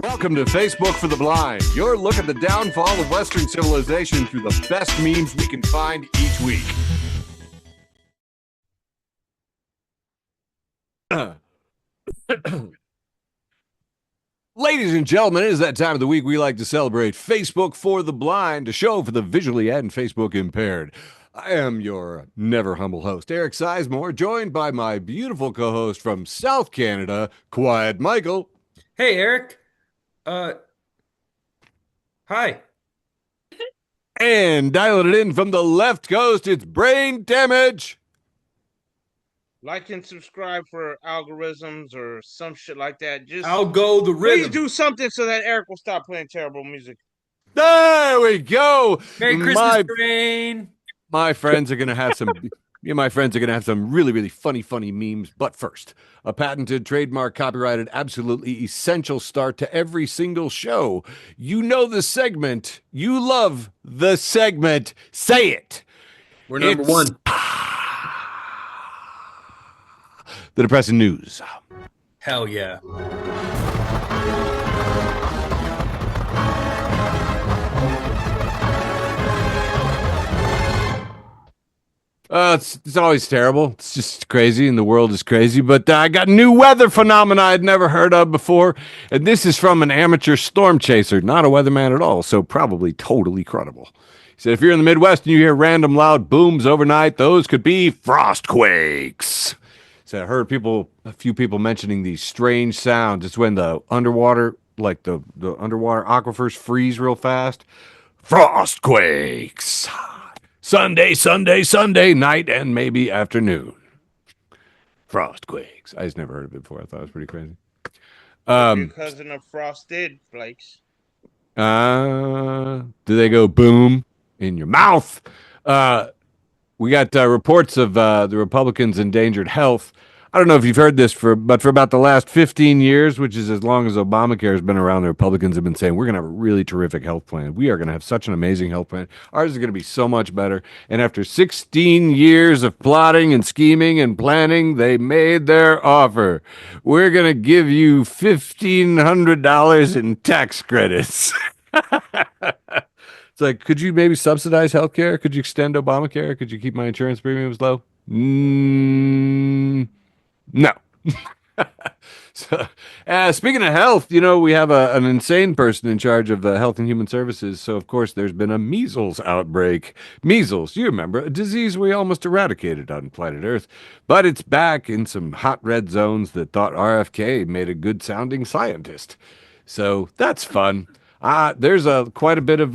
Welcome to Facebook for the Blind, your look at the downfall of Western civilization through the best memes we can find each week. Ladies and gentlemen, it is that time of the week we like to celebrate Facebook for the Blind, a show for the visually and Facebook impaired. I am your never humble host, Eric Sizemore, joined by my beautiful co-host from South Canada, Quiet Michael. Hey, Eric. Hi. And dialing it in from the left coast, it's Brain Damage. Like and subscribe for algorithms or some shit like that. Just I'll go the please rhythm. do something so that Eric will stop playing terrible music. There we go. Merry Christmas, Brain. My friends are going to have some... My friends are going to have some really, really funny memes. But first, a patented, trademark, copyrighted, absolutely essential start to every single show. You know the segment. You love the segment. Say it. We're number one. The depressing news. Hell yeah. It's always terrible. It's just crazy, and the world is crazy. But I got new weather phenomena I'd never heard of before, and this is from an amateur storm chaser, not a weatherman at all, so probably totally credible. He said, if you're in the Midwest and you hear random loud booms overnight, those could be frostquakes. So I heard a few people mentioning these strange sounds. It's when the underwater, like the underwater aquifers freeze real fast. Frostquakes. Sunday night and maybe afternoon. Frostquakes. I just never heard of it before. I thought it was pretty crazy. Your cousin of frosted flakes. Do they go boom in your mouth? We got reports of the Republicans' endangered health. I don't know if you've heard this, but for about the last 15 years, which is as long as Obamacare has been around, the Republicans have been saying, we're going to have a really terrific health plan. We are going to have such an amazing health plan. Ours is going to be so much better. And after 16 years of plotting and scheming and planning, they made their offer. We're going to give you $1,500 in tax credits. It's like, could you maybe subsidize healthcare? Could you extend Obamacare? Could you keep my insurance premiums low? No. So, speaking of health, we have an insane person in charge of Health and Human Services. So, of course, there's been a measles outbreak. Measles, you remember, a disease we almost eradicated on planet Earth. But it's back in some hot red zones that thought RFK made a good-sounding scientist. So that's fun. There's quite a bit of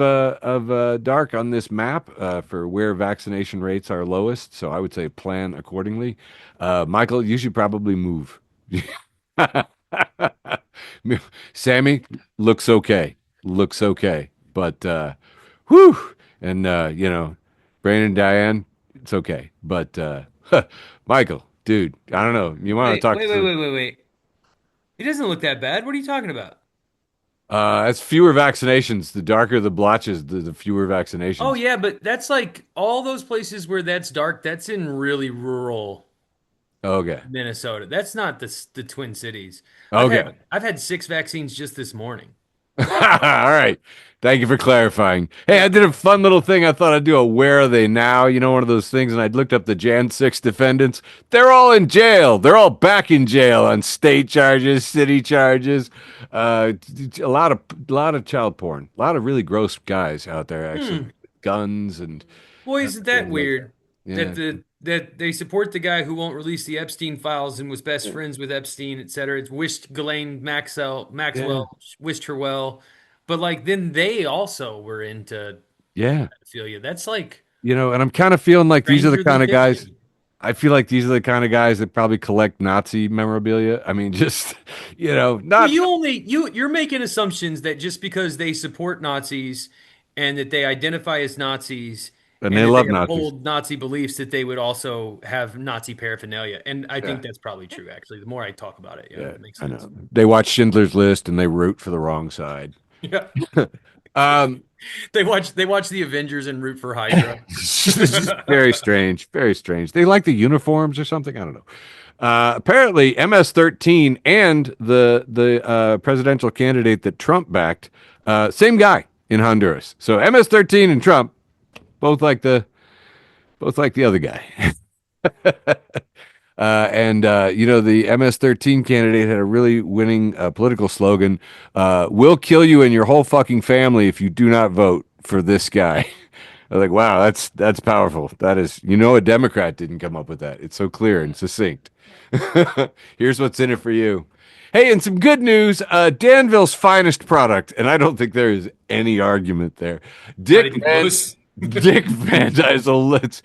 dark on this map for where vaccination rates are lowest. So I would say plan accordingly. Michael, you should probably move. Sammy looks okay. But whew. And Brane and Diane, it's okay. But Michael, dude, I don't know. You want to talk? Wait. He doesn't look that bad. What are you talking about? It's fewer vaccinations. The darker the blotches, the fewer vaccinations. Oh yeah, but that's like all those places where that's dark. That's in really rural Minnesota. That's not the Twin Cities. Okay. I've had 6 vaccines just this morning. All right. Thank you for clarifying. Hey, I did a fun little thing. I thought I'd do a where are they now? One of those things. And I'd looked up the Jan 6 defendants. They're all in jail. They're all back in jail on state charges, city charges. A lot of child porn. A lot of really gross guys out there, actually. Guns and... Boy, isn't that weird? Yeah. That they support the guy who won't release the Epstein files and was best friends with Epstein, etc. It's wished Ghislaine Maxwell wished her well. But then they also were into pedophilia. That's like and I'm kind of feeling like these are the stranger kind than of guys. fiction. I feel like these are the kind of guys that probably collect Nazi memorabilia. I mean, just not. Well, you're making assumptions that just because they support Nazis and that they identify as Nazis And they love that Nazis. hold Nazi beliefs, that they would also have Nazi paraphernalia. And I think that's probably true, actually. The more I talk about it, it makes sense. I know. They watch Schindler's List and they root for the wrong side. Yeah. They watch the Avengers and root for Hydra. Very strange. Very strange. They like the uniforms or something. I don't know. Apparently, MS-13 and the presidential candidate that Trump backed, same guy in Honduras. So MS-13 and Trump both like the other guy. The MS-13 candidate had a really winning political slogan: "We'll kill you and your whole fucking family if you do not vote for this guy." I was like, wow, that's powerful. That is, a Democrat didn't come up with that. It's so clear and succinct. Here's what's in it for you. Hey, and some good news. Danville's finest product, and I don't think there is any argument there. Dick Van Dick Van Dyke.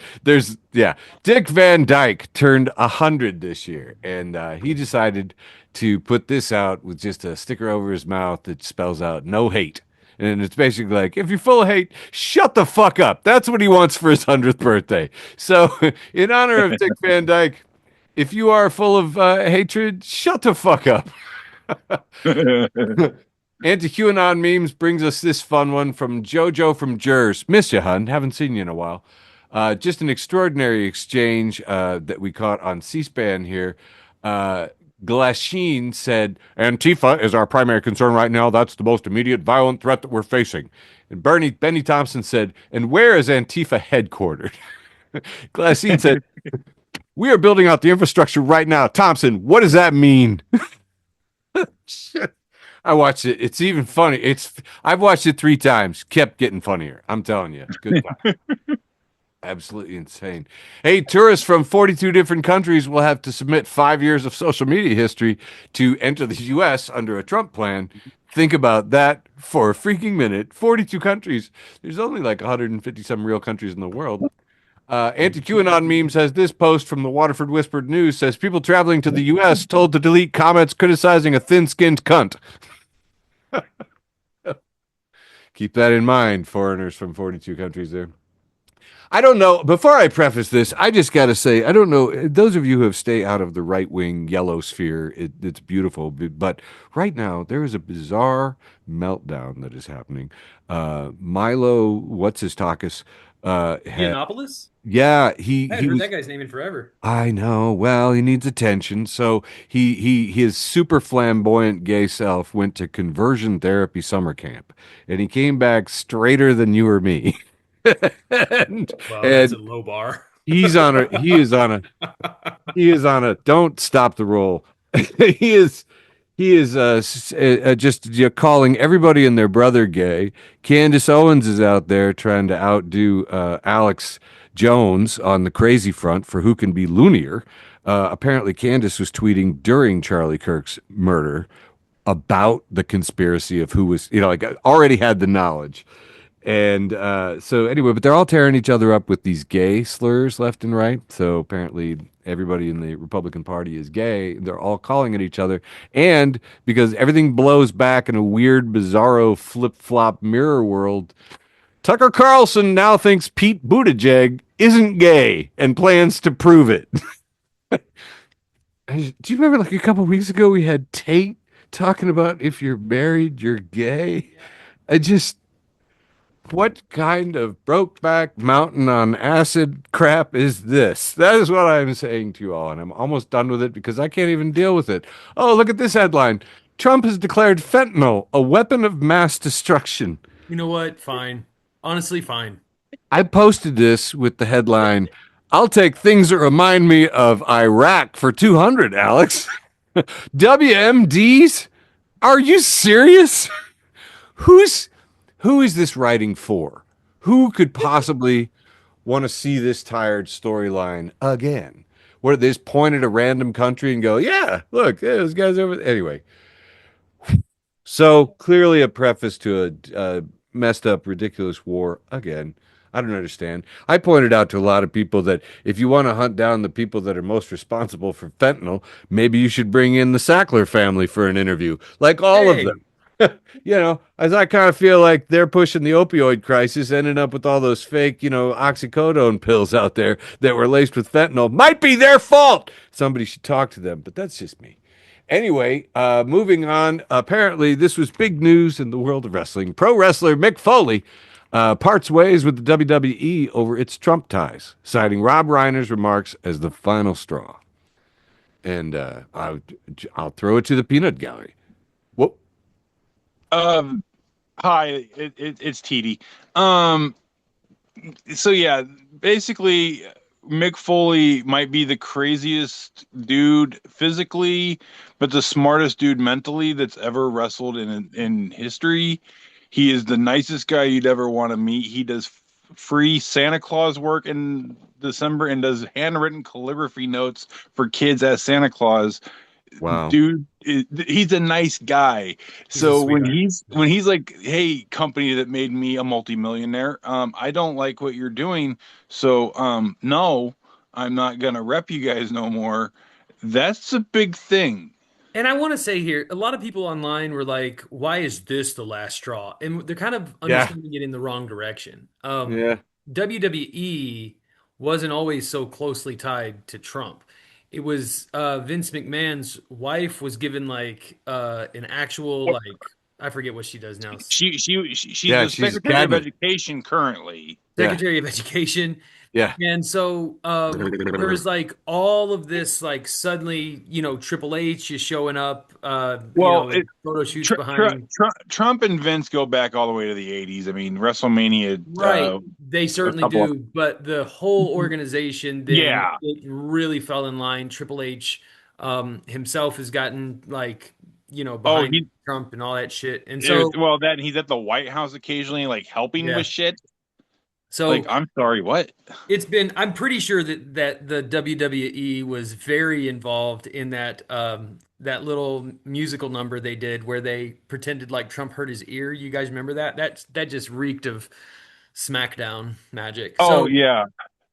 Dick Van Dyke turned 100 this year, and he decided to put this out with just a sticker over his mouth that spells out "No hate." And it's basically like, if you're full of hate, shut the fuck up. That's what he wants for his 100th birthday. So, in honor of Dick Van Dyke, if you are full of hatred, shut the fuck up. Anti-QAnon memes brings us this fun one from JoJo from Jers. Miss you, hun. Haven't seen you in a while. Just an extraordinary exchange that we caught on C-SPAN here. Glasheen said, Antifa is our primary concern right now. That's the most immediate violent threat that we're facing. And Benny Thompson said, and where is Antifa headquartered? Glasheen said, we are building out the infrastructure right now. Thompson, what does that mean? I watched it. It's even funny. I've watched it 3 times. Kept getting funnier. I'm telling you. Good time. Absolutely insane. Hey, tourists from 42 different countries will have to submit 5 years of social media history to enter the U.S. under a Trump plan. Think about that for a freaking minute. 42 countries. There's only like 150 some real countries in the world. Anti-QAnon memes has this post from the Waterford Whispered News says people traveling to the U.S. told to delete comments criticizing a thin-skinned cunt. Keep that in mind, foreigners from 42 countries there. I don't know. Before I preface this, I just got to say, I don't know. Those of you who have stayed out of the right-wing yellow sphere, it's beautiful. But right now, there is a bizarre meltdown that is happening. Milo, what's his Takis? Yiannopoulos? Yeah, I haven't heard that guy's name in forever. I know. Well, he needs attention. So his super flamboyant gay self went to conversion therapy summer camp, and he came back straighter than you or me. That's a low bar. He is on a don't stop the roll. he is just calling everybody and their brother gay. Candace Owens is out there trying to outdo Alex Jones on the crazy front for who can be loonier. Apparently Candace was tweeting during Charlie Kirk's murder about the conspiracy of who was, already had the knowledge. And so anyway, but they're all tearing each other up with these gay slurs left and right. So apparently everybody in the Republican Party is gay. They're all calling at each other. And because everything blows back in a weird, bizarro, flip-flop mirror world, Tucker Carlson now thinks Pete Buttigieg isn't gay and plans to prove it. Do you remember like a couple of weeks ago we had Tate talking about if you're married, you're gay? What kind of Brokeback Mountain on acid crap is this? That is what I'm saying to you all, and I'm almost done with it because I can't even deal with it. Oh, look at this headline. Trump has declared fentanyl a weapon of mass destruction. You know what? Fine. Honestly, fine. I posted this with the headline, I'll take things that remind me of Iraq for 200, Alex. WMDs? Are you serious? Who is this writing for? Who could possibly want to see this tired storyline again? Where they just point at a random country and go, yeah, look, those guys over there. Anyway. So clearly a preface to a messed up, ridiculous war again. I don't understand. I pointed out to a lot of people that if you want to hunt down the people that are most responsible for fentanyl, maybe you should bring in the Sackler family for an interview, like all of them. As I kind of feel like they're pushing the opioid crisis, ending up with all those fake, oxycodone pills out there that were laced with fentanyl. Might be their fault. Somebody should talk to them, but that's just me. Anyway, moving on. Apparently, this was big news in the world of wrestling. Pro wrestler Mick Foley parts ways with the WWE over its Trump ties, citing Rob Reiner's remarks as the final straw. and I'll throw it to the peanut gallery. Whoop. Um, Hi, it's TD. Um, so yeah, basically, Mick Foley might be the craziest dude physically, but the smartest dude mentally that's ever wrestled in history. He is the nicest guy you'd ever want to meet. He does free Santa Claus work in December and does handwritten calligraphy notes for kids as Santa Claus. Wow. Dude, he's a nice guy. He's a So when sweetheart. he's Yeah. when he's like, "Hey, company that made me a multimillionaire, I don't like what you're doing, so no, I'm not gonna rep you guys no more." That's a big thing. And I want to say here, a lot of people online were like, "Why is this the last straw?" And they're kind of Yeah. understanding it in the wrong direction. Yeah. WWE wasn't always so closely tied to Trump. It was Vince McMahon's wife was given like an actual like I forget what she does now, She's Yeah. the She's a Secretary of cabinet. Education currently. Yeah. Secretary of Education. Yeah. And so there was like all of this like suddenly, Triple H is showing up, Well, photo shoots behind. Trump and Vince go back all the way to the '80s. I mean, WrestleMania, Right. They a certainly couple of do, but the whole organization then yeah. it really fell in line. Triple H himself has gotten like, Oh, behind Trump and all that shit. And it, so well, then he's at the White House occasionally, like helping with yeah. shit. Like, So I'm sorry, what? I'm pretty sure that the WWE was very involved in that little musical number they did where they pretended like Trump hurt his ear. You guys remember that? That just reeked of SmackDown magic. Oh So yeah,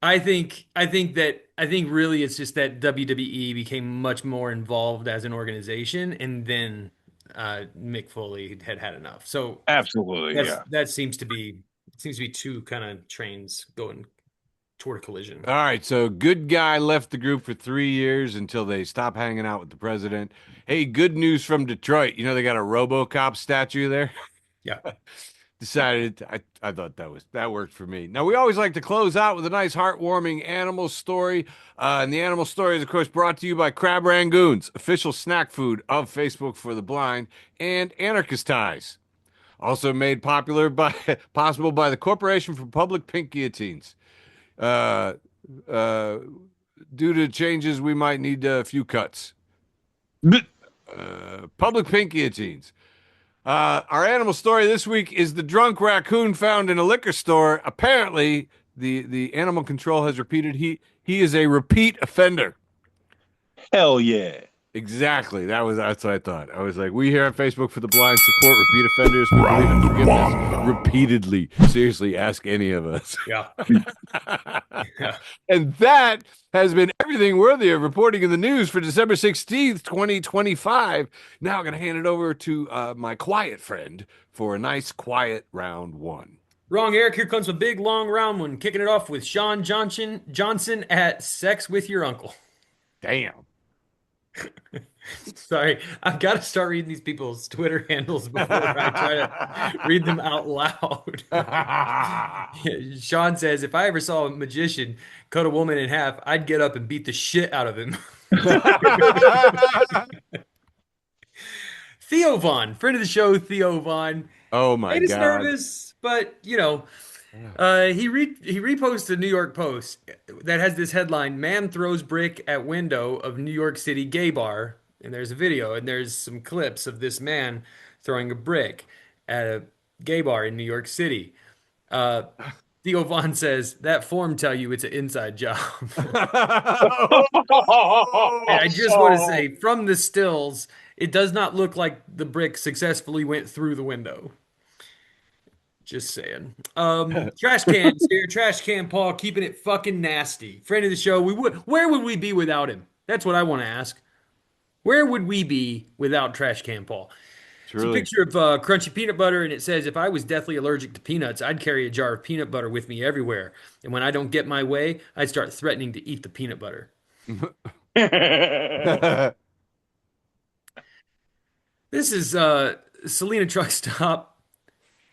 I think really it's just that WWE became much more involved as an organization, and then Mick Foley had enough. So absolutely, that's yeah. that seems to be two kind of trains going toward a collision. All right, so good guy left the group for 3 years until they stop hanging out with the president. Hey, good news from Detroit. You know they got a RoboCop statue there. Yeah. Decided I thought that worked for me. Now we always like to close out with a nice heartwarming animal story, and the animal story is of course brought to you by Crab Rangoons, official snack food of Facebook for the Blind, and Anarchist Ties, also made possible by the Corporation for Public Pink Guillotines. Uh, uh, Due to changes, we might need a few cuts. Public pink guillotines. Our animal story this week is the drunk raccoon found in a liquor store. Apparently, the animal control has repeated he is a repeat offender. Hell yeah. Exactly. That's what I thought. I was like, we here at Facebook for the Blind support repeat offenders. We believe in forgiveness repeatedly. Seriously, ask any of us. Yeah. Yeah. And that has been everything worthy of reporting in the news for December 16th, 2025. Now I'm going to hand it over to my quiet friend for a nice quiet round one. Wrong, Eric. Here comes a big long round one. Kicking it off with Sean Johnson at Sex with Your Uncle. Damn. Sorry, I've got to start reading these people's Twitter handles before I try to read them out loud. Sean says, if I ever saw a magician cut a woman in half, I'd get up and beat the shit out of him. Theo Vaughn, friend of the show, Theo Vaughn, Oh my made us God. nervous, but he reposted a New York Post that has this headline: "Man throws brick at window of New York City gay bar," and there's a video and there's some clips of this man throwing a brick at a gay bar in New York City. Uh, Theo Vaughn says that form tell you it's an inside job. And I just want to say, from the stills, it does not look like the brick successfully went through the window. Just saying. Trash cans here. Trash can Paul keeping it fucking nasty. Friend of the show. Where would we be without him? That's what I want to ask. Where would we be without Trash Can Paul? It's a Truly. picture of crunchy peanut butter, and it says, if I was deathly allergic to peanuts, I'd carry a jar of peanut butter with me everywhere. And when I don't get my way, I'd start threatening to eat the peanut butter. This is Selena Truckstop,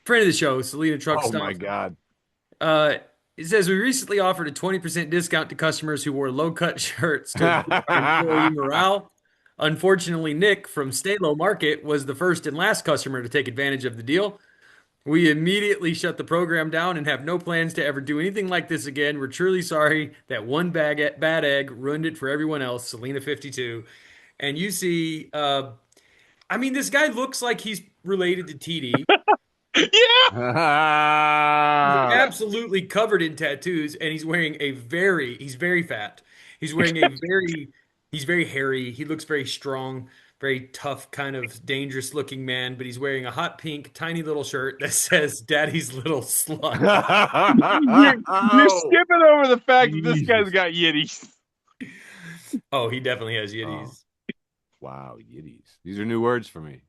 friend of the show, Selena Oh my Truckstop. God. Uh, It says we recently offered a 20% discount to customers who wore low-cut shirts to boost our employee morale. Unfortunately, Nick from Stalo Market was the first and last customer to take advantage of the deal. We immediately shut the program down and have no plans to ever do anything like this again. We're truly sorry that one bad egg ruined it for everyone else. Selena 52. And you see, I mean, this guy looks like he's related to TD. Yeah. He's absolutely covered in tattoos, and he's very fat. He's wearing he's very hairy. He looks very strong, very tough, kind of dangerous looking man, but he's wearing a hot pink, tiny little shirt that says Daddy's Little Slut. You're skipping over the fact that this Jesus. guy's got yitties. Oh, he definitely has yitties. Wow, yitties. These are new words for me.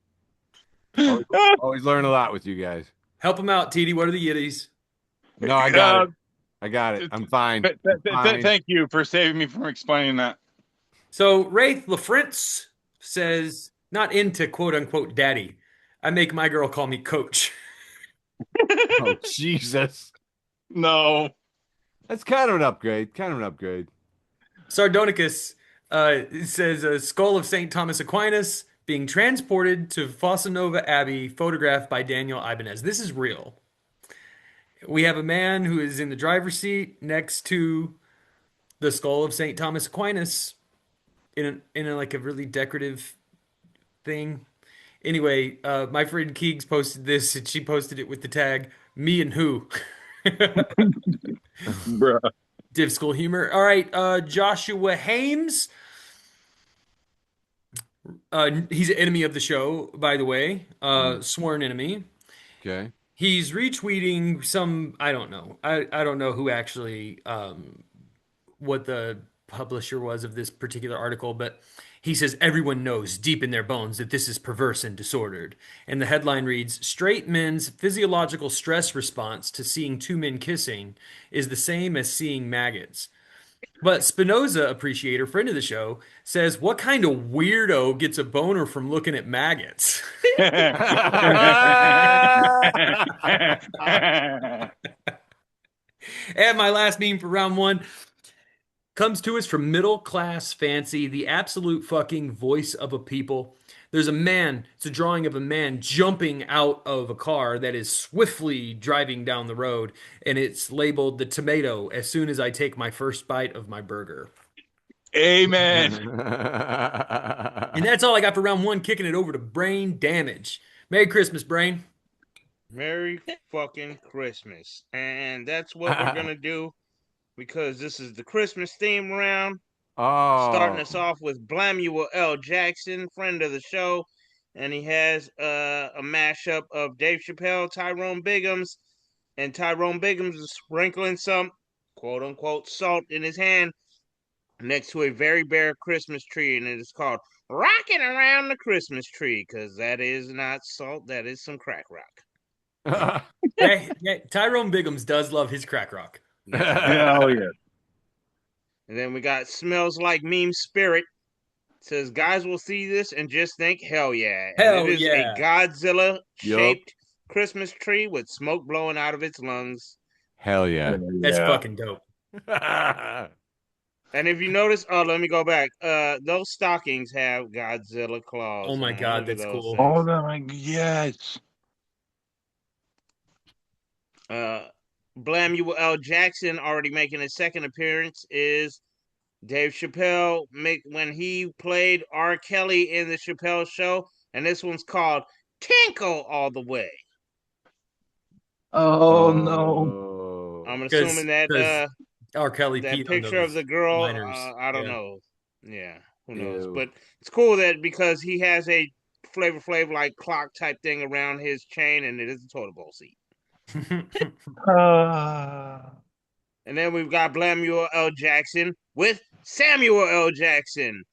Always learn a lot with you guys. Help him out, TD. What are the yitties? No, I got it. I got it. I'm fine. Thank you for saving me from explaining that. So Wraith LaFrance says, not into quote unquote daddy. I make my girl call me coach. Oh, Jesus. No. That's kind of an upgrade. Kind of an upgrade. Sardonicus says a skull of St. Thomas Aquinas being transported to Fossa Nova Abbey, photographed by Daniel Ibanez. This is real. We have a man who is in the driver's seat next to the skull of St. Thomas Aquinas in a like a really decorative thing. Anyway, my friend Keegs posted this, and she posted it with the tag "Me and Who." Bruh. Div school humor. All right, Joshua Hames. He's an enemy of the show, by the way. Sworn enemy. Okay. He's retweeting some. I don't know. I don't know who actually what the publisher was of this particular article, but he says everyone knows deep in their bones that this is perverse and disordered. And the headline reads, straight men's physiological stress response to seeing two men kissing is the same as seeing maggots. But Spinoza appreciator, friend of the show, says, what kind of weirdo gets a boner from looking at maggots? And my last meme for round one comes to us from Middle Class Fancy, the absolute fucking voice of a people. There's a man, it's a drawing of a man jumping out of a car that is swiftly driving down the road, and it's labeled the tomato as soon as I take my first bite of my burger. Amen. And that's all I got for round one, kicking it over to Brain Damage. Merry Christmas, Brain. Merry fucking Christmas. And that's what we're going to do because this is the Christmas theme round. Oh. Starting us off with Blamuel L. Jackson, friend of the show. And he has a mashup of Dave Chappelle, Tyrone Biggums. And Tyrone Biggums is sprinkling some quote-unquote salt in his hand next to a very bare Christmas tree. And it is called Rocking Around the Christmas Tree because that is not salt. That is some crack rock. Tyrone Biggums does love his crack rock. Hell yeah. And then we got Smells Like Meme Spirit. It says, guys will see this and just think, hell yeah. Hell and it is yeah. a Godzilla-shaped Christmas tree with smoke blowing out of its lungs. Hell yeah. That's fucking dope. And if you notice, let me go back. Those stockings have Godzilla claws. Oh my God, that's cool. Oh my, yes. Blamuel L. Jackson, already making his second appearance, is Dave Chappelle when he played R. Kelly in the Chappelle Show, and this one's called Tinkle All the Way. Oh no! I'm assuming that R. Kelly, that picture of the girl, I don't know. Yeah, who knows? But it's cool that because he has a Flavor Flav like clock type thing around his chain, and it is a toilet bowl seat. And then we've got Blamuel L. Jackson with Samuel L. Jackson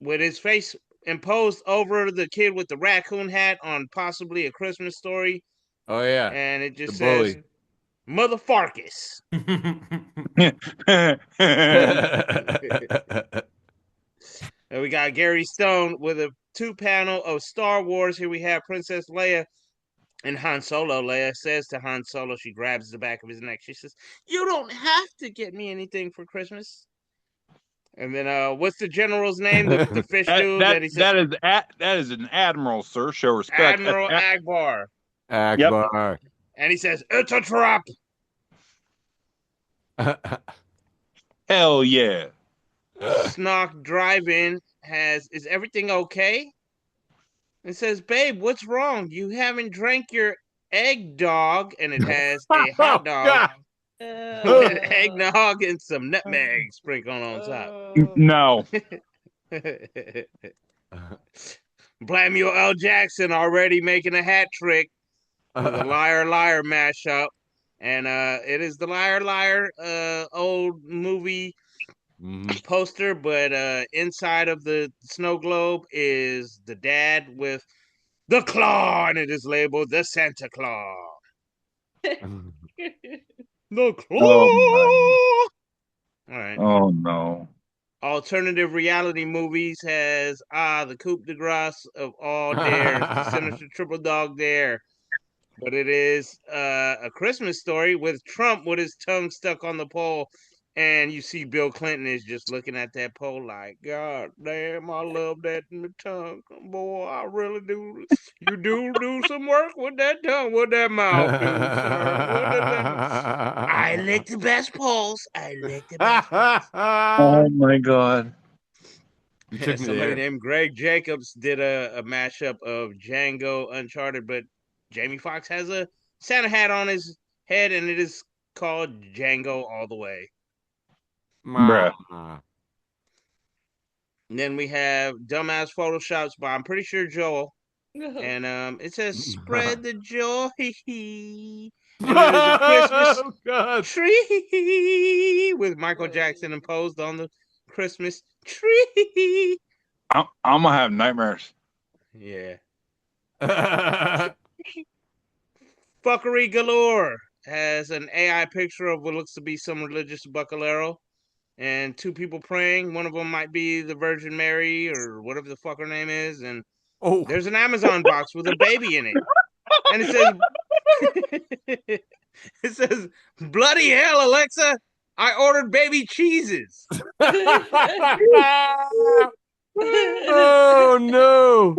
with his face imposed over the kid with the raccoon hat on possibly A Christmas Story. Oh yeah. And it just says Motherfarkus. And we got Gary Stone with a 2-panel of Star Wars. Here we have Princess Leia And Han Solo, Leia says to Han Solo, she grabs the back of his neck. She says, "You don't have to get me anything for Christmas." And then, what's the general's name? The fish dude that he says, that is an admiral, sir. Show respect. Admiral Akbar. Yep. Akbar. And he says, "It's a trap." Hell yeah. Snock drive-in is everything okay? It says, "Babe, what's wrong? You haven't drank your Eggdog," and it has a hot dog with eggnog and some nutmeg sprinkled on top. No. Blamuel L. Jackson already making a hat trick with a Liar Liar mashup. And it is the Liar Liar old movie poster, but inside of the snow globe is the dad with the claw, and it is labeled the Santa Claus. The claw. Oh, All right. oh no. Alternative reality movies has the coup de grace of all dares, the sinister triple dog dare. But it is a Christmas story with Trump with his tongue stuck on the pole. And you see Bill Clinton is just looking at that pole like, "God damn, I love that in the tongue. Boy, I really do. You do some work with that tongue. What that mouth do, sir? What does that mouth? I lick the best poles. I lick the best poles." Oh my god. You took me Somebody there. named Greg Jacobs did a mashup of Django Uncharted, but Jamie Foxx has a Santa hat on his head, and it is called Django All the Way. Bruh. And then we have dumbass photoshops by, I'm pretty sure, Joel. And it says, "Spread the joy." And it is a Christmas Oh, God. tree with Michael Jackson imposed on the Christmas tree. I'm gonna have nightmares. Yeah. Fuckery galore has an AI picture of what looks to be some religious buckalero and two people praying. One of them might be the Virgin Mary or whatever the fuck her name is. And Oh. there's an Amazon box with a baby in it. And it says, "Bloody hell, Alexa, I ordered baby cheeses." Oh, no.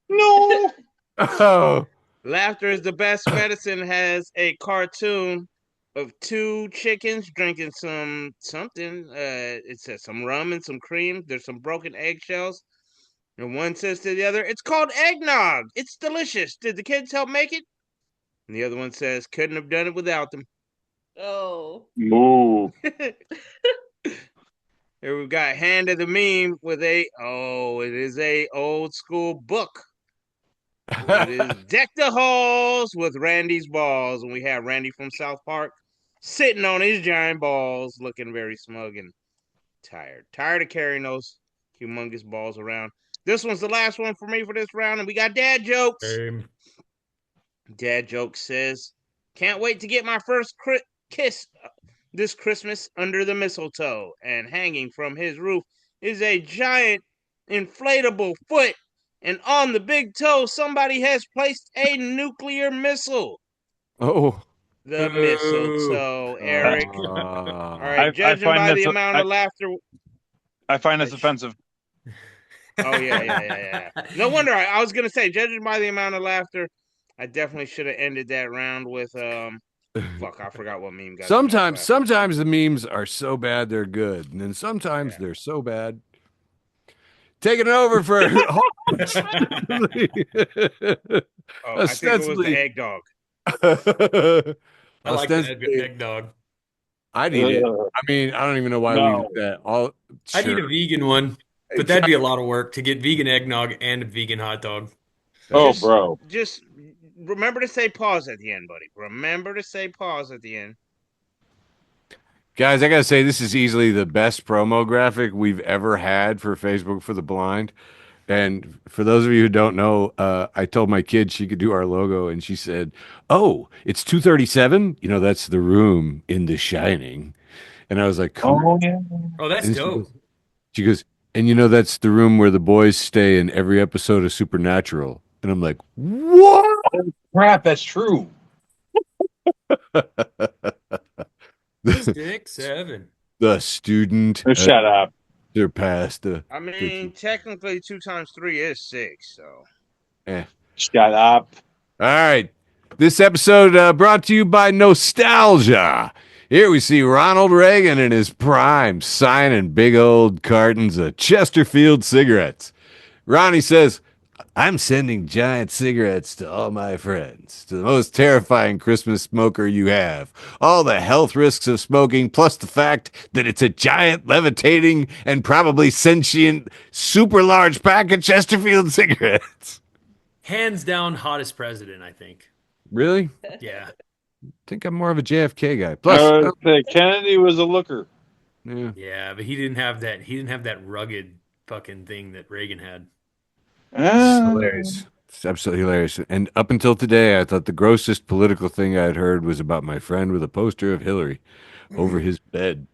No. Oh. Laughter is the best medicine has a cartoon of two chickens drinking something. It says some rum and some cream. There's some broken eggshells. And one says to the other, "It's called eggnog. It's delicious. Did the kids help make it?" And the other one says, "Couldn't have done it without them." Oh. Ooh. Here we've got Hand of the Meme with it is a old school book. It is Deck the Halls with Randy's balls. And we have Randy from South Park sitting on his giant balls, looking very smug and tired. Tired of carrying those humongous balls around. This one's the last one for me for this round, and we got dad jokes. Dad joke says, "Can't wait to get my first kiss this Christmas under the mistletoe." And hanging from his roof is a giant inflatable foot. And on the big toe, somebody has placed a nuclear missile. Oh. The mistletoe, Eric. All right, judging by the amount of laughter. I find this offensive. Oh, yeah. No wonder. I was going to say, judging by the amount of laughter, I definitely should have ended that round with, fuck, I forgot what meme got. Sometimes the memes are so bad they're good. And then sometimes they're so bad. Taking it over for ostensibly. I think it was the Eggdog. I like the Eggdog. I'd eat it. I mean, I don't even know why we did that. I'd eat a vegan one, but that'd be a lot of work to get vegan eggnog and a vegan hot dog. Bro. Just remember to say pause at the end, buddy. Remember to say pause at the end. Guys, I gotta say, this is easily the best promo graphic we've ever had for Facebook for the Blind. And for those of you who don't know, I told my kid she could do our logo, and she said, "Oh, it's 237. You know, that's the room in The Shining." And I was like, "Oh yeah, that's dope." She goes, "And you know, that's the room where the boys stay in every episode of Supernatural." And I'm like, what? Crap, that's true. Stick 7. The student Shut up. surpassed the. I mean, technically 2 times 3 is 6, so. Shut up. All right. This episode brought to you by Nostalgia. Here we see Ronald Reagan in his prime signing big old cartons of Chesterfield cigarettes. Ronnie says, I'm sending giant cigarettes to all my friends, to the most terrifying Christmas smoker you have. All the health risks of smoking, plus the fact that it's a giant, levitating, and probably sentient, super large pack of Chesterfield cigarettes. Hands down, hottest president, I think. Really? Yeah. I think I'm more of a JFK guy. Plus, Kennedy was a looker. yeah. Yeah, but he didn't have that. He didn't have that rugged fucking thing that Reagan had. It's hilarious. It's absolutely hilarious. And up until today, I thought the grossest political thing I'd heard was about my friend with a poster of Hillary over his bed.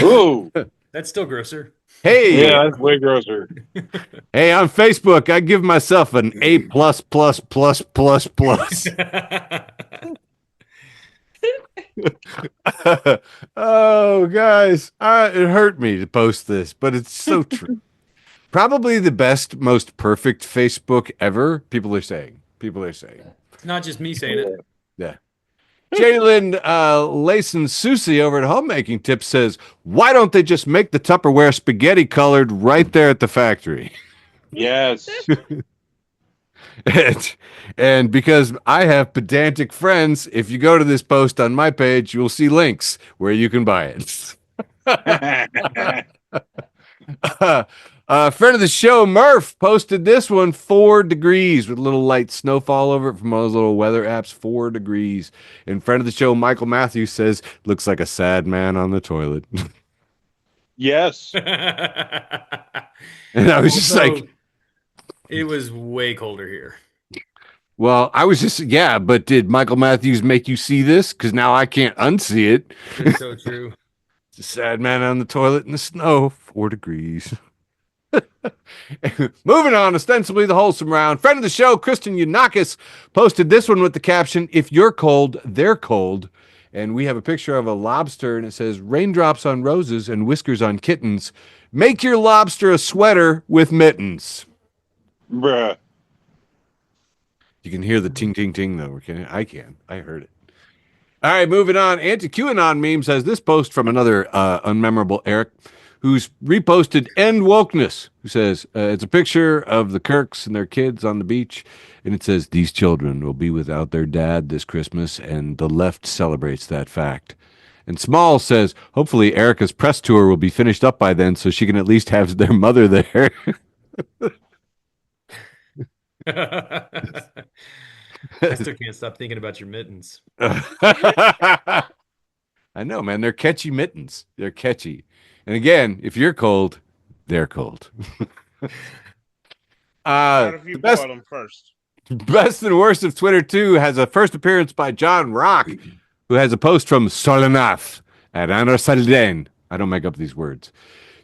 Ooh. That's still grosser. Hey, Yeah, that's way grosser. hey, on Facebook, I give myself an A plus plus plus plus plus. Oh, guys, it hurt me to post this, but it's so true. Probably the best, most perfect Facebook ever. People are saying. It's not just me saying it. Yeah. Jalen Layson Susie over at Homemaking Tips says, why don't they just make the Tupperware spaghetti colored right there at the factory? Yes. And because I have pedantic friends, if you go to this post on my page, you'll see links where you can buy it. Friend of the show, Murph, posted this one, 4 degrees with a little light snowfall over it from one of those little weather apps, 4 degrees. And friend of the show, Michael Matthews, says, looks like a sad man on the toilet. Yes. And I was just like, it was way colder here. well, I was just, yeah, but did Michael Matthews make you see this? Because now I can't unsee it. It's so true. It's a sad man on the toilet in the snow, 4 degrees. Moving on, ostensibly the wholesome round. Friend of the show, Kristen Yanakis, posted this one with the caption, if you're cold, they're cold. And we have a picture of a lobster, and it says, raindrops on roses and whiskers on kittens. Make your lobster a sweater with mittens. Bruh. You can hear the ting, ting, ting, though. I can. I heard it. All right, moving on. Anti-QAnon Memes has this post from another unmemorable Eric, who's reposted End Wokeness, who says, it's a picture of the Kirks and their kids on the beach, and it says, these children will be without their dad this Christmas, and the left celebrates that fact. And Small says, hopefully Erica's press tour will be finished up by then so she can at least have their mother there. I still can't stop thinking about your mittens. I know, man. They're catchy mittens. They're catchy. And again, if you're cold, they're cold. Not if you bought them first. Best and worst of Twitter, too, has a first appearance by John Rock, who has a post from Solanath at Anar Salden. I don't make up these words.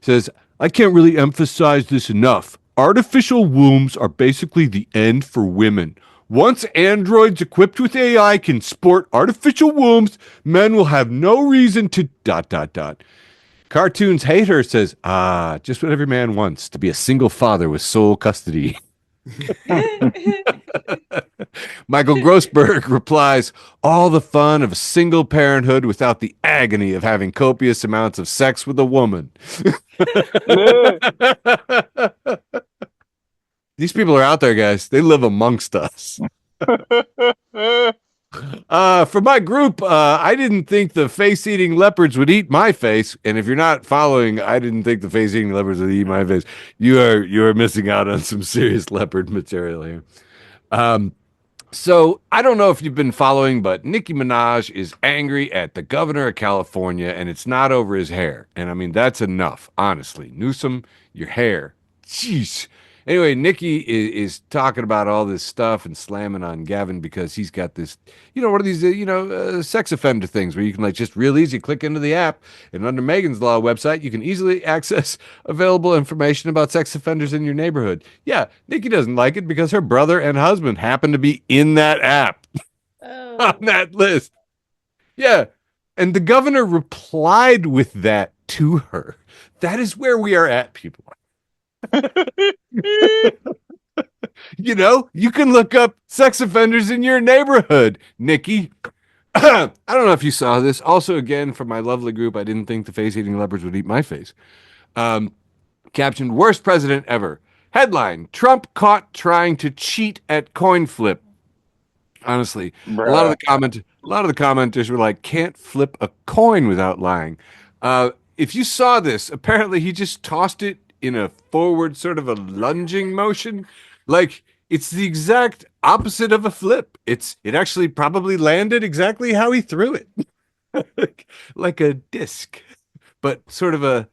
Says, I can't really emphasize this enough. Artificial wombs are basically the end for women. Once androids equipped with AI can sport artificial wombs, men will have no reason to ... Cartoons Hater says, just what every man wants, to be a single father with sole custody. Michael Grossberg replies, all the fun of single parenthood without the agony of having copious amounts of sex with a woman. These people are out there, guys. They live amongst us. For my group, I didn't think the face-eating leopards would eat my face. And if you're not following, I didn't think the face-eating leopards would eat my face. You are missing out on some serious leopard material here. So I don't know if you've been following, but Nicki Minaj is angry at the governor of California, and it's not over his hair. And I mean, that's enough, honestly. Newsom, your hair. Jeez. Anyway, Nikki is talking about all this stuff and slamming on Gavin because he's got this, one of these, sex offender things where you can like just real easy click into the app, and under Megan's Law website, you can easily access available information about sex offenders in your neighborhood. Yeah, Nikki doesn't like it because her brother and husband happen to be in that app on that list. Yeah. And the governor replied with that to her. That is where we are at, people. You can look up sex offenders in your neighborhood, Nikki. I don't know if you saw this. Also, again, from my lovely group, I didn't think the face-eating leopards would eat my face. Captioned, worst president ever. Headline, Trump caught trying to cheat at coin flip. Honestly, a lot of the commenters were like, can't flip a coin without lying. If you saw this, apparently he just tossed it in a forward sort of a lunging motion. Like it's the exact opposite of a flip. It actually probably landed exactly how he threw it. Like a disc, but sort of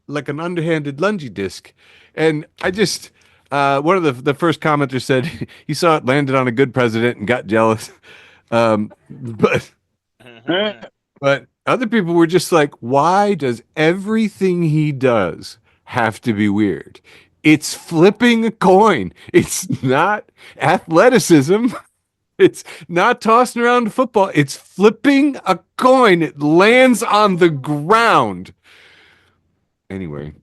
like an underhanded lungy disc. And I just one of the first commenters said he saw it landed on a good president and got jealous. But other people were just like, why does everything he does have to be weird? It's flipping a coin. It's not athleticism. It's not tossing around a football. It's flipping a coin. It lands on the ground. Anyway.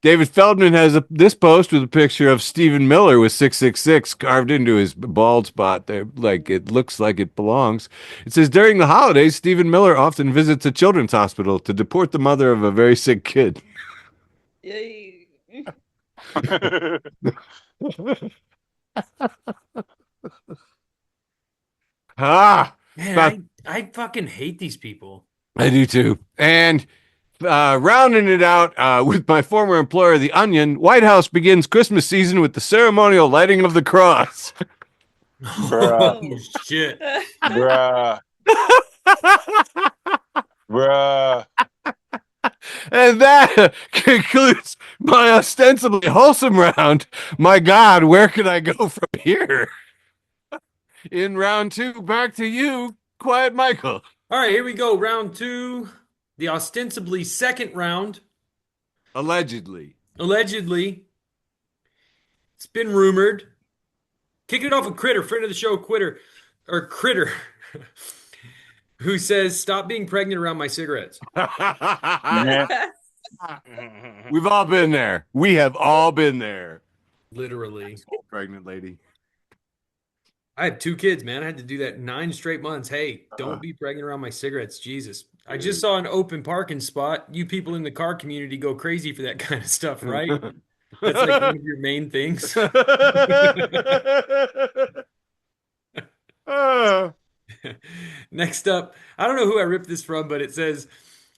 David Feldman has this post with a picture of Stephen Miller with 666 carved into his bald spot there, like it looks like it belongs. It says, during the holidays, Stephen Miller often visits a children's hospital to deport the mother of a very sick kid. Yay. Man, I fucking hate these people. I do too. And rounding it out with my former employer, The Onion, White House begins Christmas season with the ceremonial lighting of the cross. Bruh. Oh, shit. Bruh. Bruh. And that concludes my ostensibly wholesome round. My God, where can I go from here? In round 2, back to you, Quiet Michael. All right, here we go. Round 2, the ostensibly second round. Allegedly. It's been rumored. Kicking it off with Critter, friend of the show, Critter, who says, stop being pregnant around my cigarettes. We've all been there. We have all been there. Literally. Pregnant lady. I have 2 kids, man. I had to do that 9 straight months. Hey, don't be pregnant around my cigarettes. Jesus. I just saw an open parking spot. You people in the car community go crazy for that kind of stuff, right? That's like one of your main things. Next up, I don't know who I ripped this from, but it says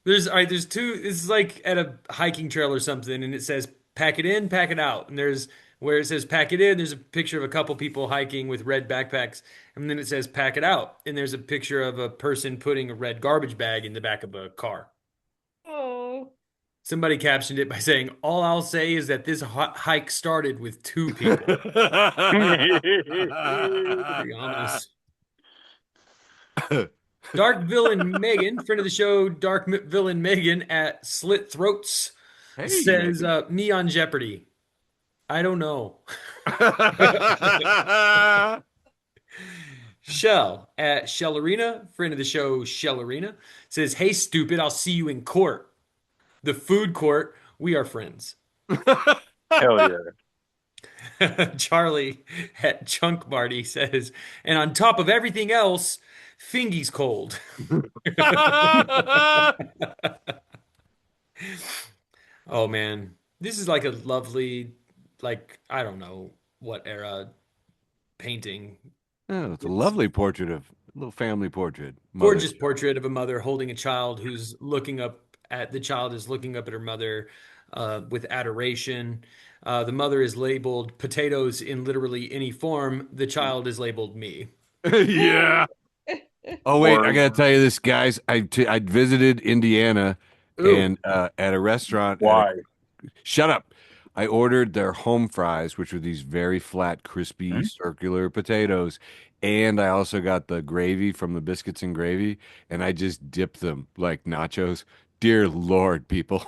there's 2. This is like at a hiking trail or something, and it says pack it in, pack it out. And there's where it says pack it in, there's a picture of a couple people hiking with red backpacks, and then it says pack it out, and there's a picture of a person putting a red garbage bag in the back of a car. Oh. Somebody captioned it by saying, all I'll say is that this hike started with 2 people. Pretty ominous. Dark Villain Megan, friend of the show, Dark Villain Megan at Slit Throats, says, me on Jeopardy. I don't know. Shell at Shell Arena, friend of the show, Shell Arena, says, hey, stupid, I'll see you in court. The food court, we are friends. Hell yeah. Charlie at Chunk Marty says, and on top of everything else, Fingy's cold. Oh, man. This is like a lovely, like, I don't know what era painting. Oh, it's a lovely portrait of a little family portrait. Gorgeous portrait of a mother holding a child who's looking up at the child is looking up at her mother with adoration. The mother is labeled potatoes in literally any form. The child is labeled me. Yeah. Oh wait, I gotta tell you this, guys. I visited Indiana and at a restaurant. Why? Shut up. I ordered their home fries, which were these very flat, crispy, circular potatoes. And I also got the gravy from the biscuits and gravy, and I just dipped them like nachos. Dear Lord, people.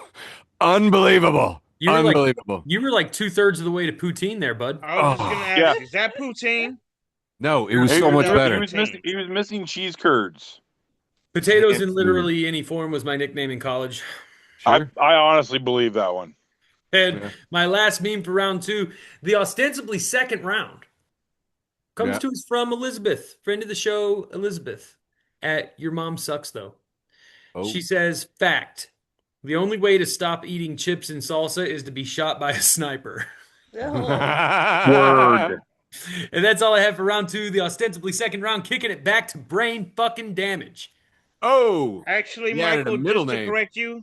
Unbelievable. You were like Unbelievable. 2/3 of the way to poutine there, bud. I was just gonna Oh, ask, Yeah. is that poutine? no, it You're was He so was, much overdone better. he was missing cheese curds. Potatoes in Dude, literally any form was my nickname in college. sure. I honestly believe that one. And Yeah. my last meme for round two, the ostensibly second round, comes Yeah. to us from Elizabeth, friend of the show, Elizabeth, at Your Mom Sucks Though. Oh. She says, fact, the only way to stop eating chips and salsa is to be shot by a sniper. Oh. Word. And that's all I have for round two, the ostensibly second round, kicking it back to brain fucking damage. Oh, Actually, he added a Michael, middle just to name. correct you,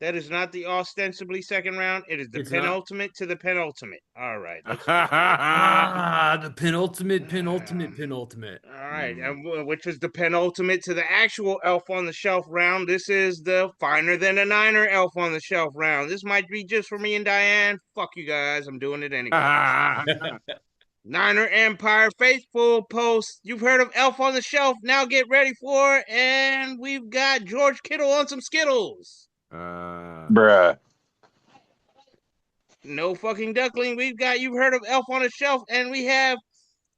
that is not the ostensibly second round. It is the It's not. penultimate to the penultimate. All right, let's do The penultimate, it. penultimate. All right, Mm. which is the penultimate to the actual Elf on the Shelf round. This is the finer than a niner Elf on the Shelf round. This might be just for me and Diane. Fuck you guys, I'm doing it anyway. Niner Empire Faithful post. You've heard of Elf on the Shelf. Now get ready for it. And we've got George Kittle on some Skittles. Bruh. No fucking duckling. We've got You've heard of Elf on a Shelf. And we have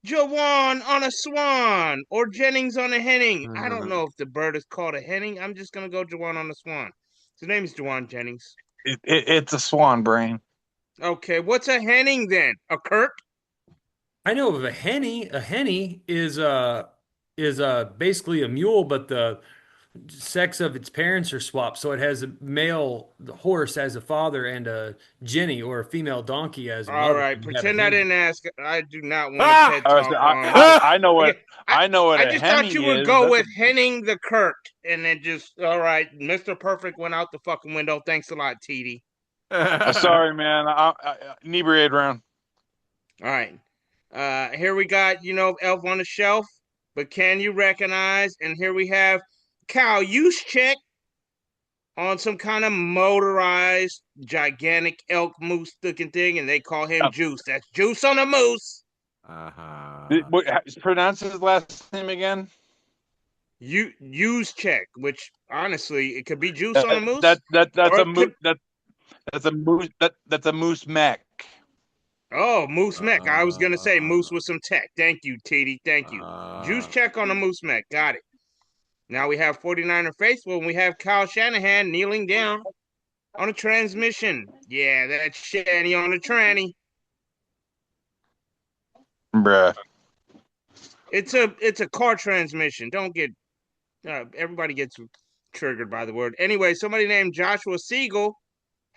Jawan on a swan or Jennings on a henning. I don't know if the bird is called a henning. I'm just going to go Jawan on a swan. His name is Jawan Jennings. It's a swan brain. Okay, what's a henning then? A Kurt? I know of a henny. A henny is basically a mule, but the sex of its parents are swapped, so it has a male horse as a father and a jenny or a female donkey as a All mother. right, You have a pretend I henny. didn't ask. I do not want a Ah! TED talk on. I know what Okay, I know what I a just thought Hemi you would is. go That's with Henning the Kurt, and then just all right. Mr. Perfect went out the fucking window. Thanks a lot, TD. sorry, man. Inebriated round. All right, here we got Elf on the Shelf, but can you recognize? And here we have Cal Juszczyk on some kind of motorized gigantic elk moose looking thing, and they call him Juice. That's Juice on a moose. Pronounce his last name again. Juszczyk, which honestly it could be Juice on a moose. That's or a it moose. could- That's a moose. That's a moose mech. Oh, Moose Mech. I was gonna say Moose with some tech. Thank you, TD. Thank you. Juice check on the Moose Mech. Got it. Now we have 49er Faithful, and we have Kyle Shanahan kneeling down on a transmission. Yeah, that's Shanny on the tranny. Bruh. It's a car transmission. Don't get everybody gets triggered by the word. Anyway, somebody named Joshua Siegel,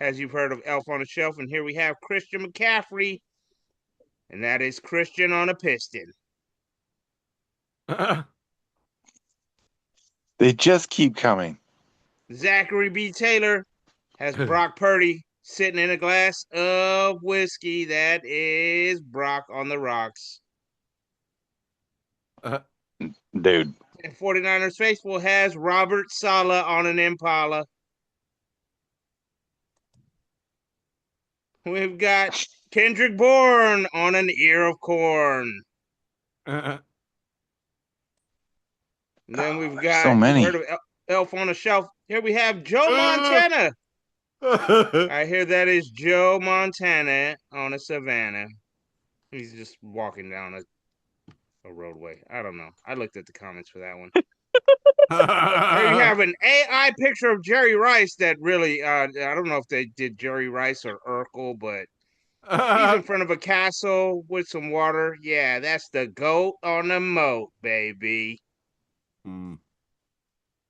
as you've heard of Elf on the Shelf, and here we have Christian McCaffrey, and that is Christian on a piston. They just keep coming. Zachary B. Taylor has Brock Purdy sitting in a glass of whiskey. That is Brock on the rocks. Dude. And 49ers Faithful has Robert Saleh on an Impala. We've got Kendrick Bourne on an ear of corn. And then we've got so many. Heard of Elf on a Shelf. Here we have Joe Montana. I hear that is Joe Montana on a savannah. He's just walking down a roadway. I don't know. I looked at the comments for that one. Here you have an AI picture of Jerry Rice that really, I don't know if they did Jerry Rice or Urkel, but he's in front of a castle with some water. Yeah, that's the goat on the moat, baby.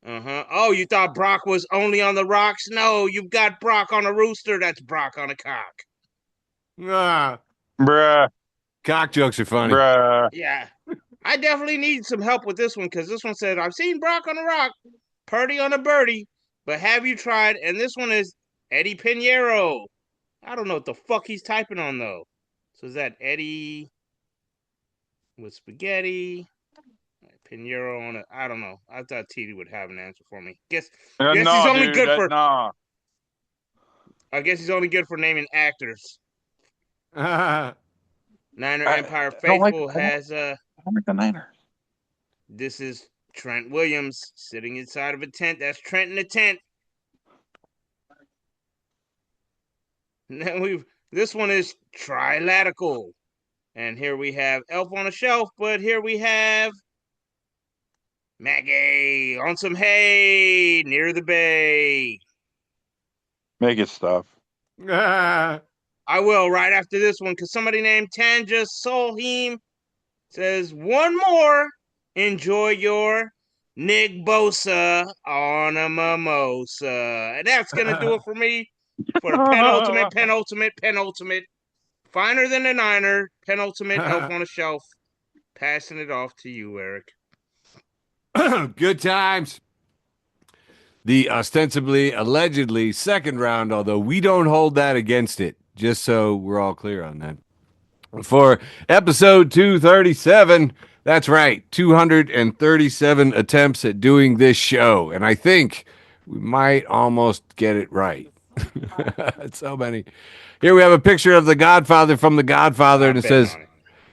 Oh, you thought Brock was only on the rocks? No, you've got Brock on a rooster. That's Brock on a cock. Bruh. Cock jokes are funny. Bruh. Yeah. I definitely need some help with this one because this one said, I've seen Brock on a rock, Purdy on a birdie, but have you tried? And this one is Eddie Pinheiro. I don't know what the fuck he's typing on, though. So is that Eddie with spaghetti? Pinheiro on a, I don't know. I thought TD would have an answer for me. Guess No, he's only dude, good for. nah. I guess he's only good for naming actors. Niner Empire Faithful has I don't like the Niners. This is Trent Williams sitting inside of a tent. That's Trent in the tent. Now this one is trilatical. And here we have Elf on a Shelf, but here we have Maggie on some hay near the bay. Make it stop. I will right after this one because somebody named Tanja Solheim says one more. Enjoy your Nick Bosa on a mimosa. And that's going to do it for me for the penultimate. Finer than a Niner, penultimate Elf on a Shelf. Passing it off to you, Eric. Good times. The ostensibly, allegedly second round, although we don't hold that against it, just so we're all clear on that. For episode 237, that's right, 237 attempts at doing this show. And I think we might almost get it right. So many. Here we have a picture of the Godfather from The Godfather, and it says,